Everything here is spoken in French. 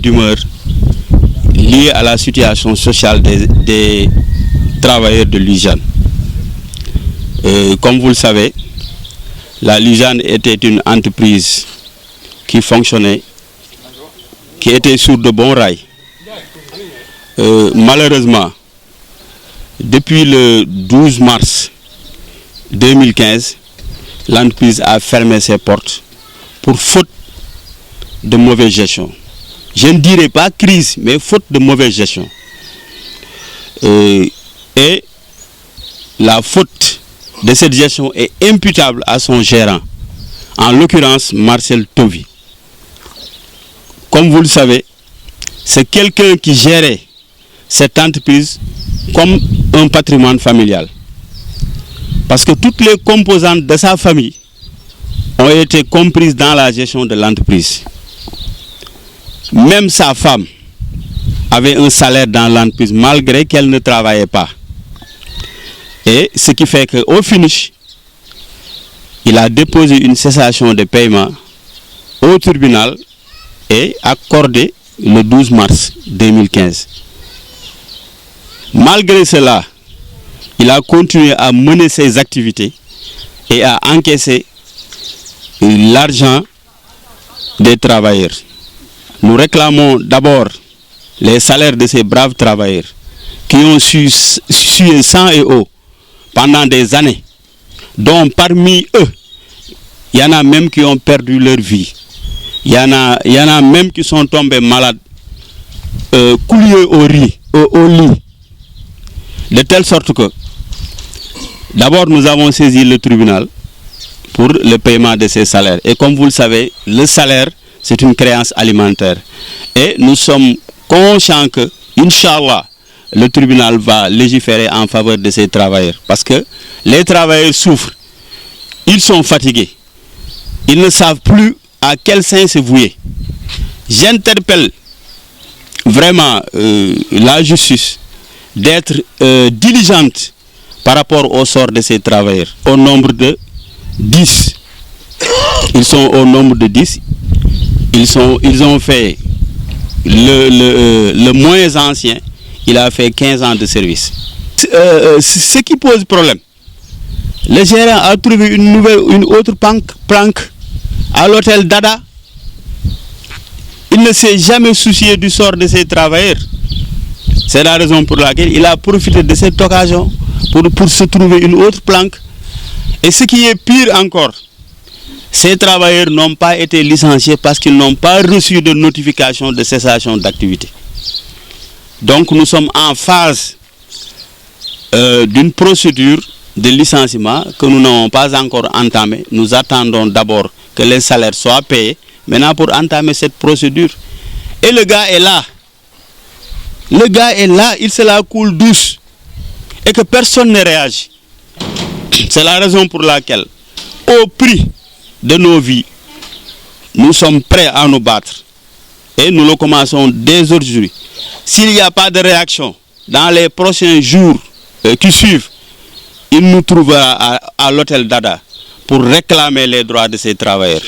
d'humeur liées à la situation sociale des travailleurs de Lusane. Comme vous le savez, la Lusane était une entreprise qui fonctionnait, qui était sur de bons rails. Malheureusement, depuis le 12 mars 2015, l'entreprise a fermé ses portes pour faute de mauvaise gestion. Je ne dirais pas crise, mais faute de mauvaise gestion. Et la faute de cette gestion est imputable à son gérant, en l'occurrence Marcel Tovi. Comme vous le savez, c'est quelqu'un qui gérait cette entreprise comme un patrimoine familial. Parce que toutes les composantes de sa famille ont été comprises dans la gestion de l'entreprise. Même sa femme avait un salaire dans l'entreprise malgré qu'elle ne travaillait pas. Et ce qui fait qu'au finish, il a déposé une cessation de paiement au tribunal et accordé le 12 mars 2015. Malgré cela, il a continué à mener ses activités et à encaisser l'argent des travailleurs. Nous réclamons d'abord les salaires de ces braves travailleurs qui ont sué sang et eau pendant des années, dont parmi eux, il y en a même qui ont perdu leur vie. Il y en a même qui sont tombés malades, coulés au lit. De telle sorte que, d'abord nous avons saisi le tribunal pour le paiement de ces salaires. Et comme vous le savez, le salaire, c'est une créance alimentaire. Et nous sommes conscients que, Inch'Allah, le tribunal va légiférer en faveur de ces travailleurs. Parce que les travailleurs souffrent, ils sont fatigués, ils ne savent plus à quel sein se vouer. J'interpelle vraiment la justice d'être diligente par rapport au sort de ces travailleurs. Au nombre de 10. Ils sont au nombre de 10. Ils ont fait le moins ancien, il a fait 15 ans de service. Ce qui pose problème, le gérant a trouvé une autre planque à l'hôtel Dada. Il ne s'est jamais soucié du sort de ses travailleurs. C'est la raison pour laquelle il a profité de cette occasion pour se trouver une autre planque. Et ce qui est pire encore, ces travailleurs n'ont pas été licenciés parce qu'ils n'ont pas reçu de notification de cessation d'activité. Donc nous sommes en phase d'une procédure de licenciement que nous n'avons pas encore entamée. Nous attendons d'abord que les salaires soient payés, maintenant pour entamer cette procédure. Et le gars est là. Le gars est là, il se la coule douce. Et que personne ne réagit. C'est la raison pour laquelle, au prix de nos vies, nous sommes prêts à nous battre. Et nous le commençons dès aujourd'hui. S'il n'y a pas de réaction dans les prochains jours qui suivent, il nous trouvera à l'hôtel Dada pour réclamer les droits de ces travailleurs.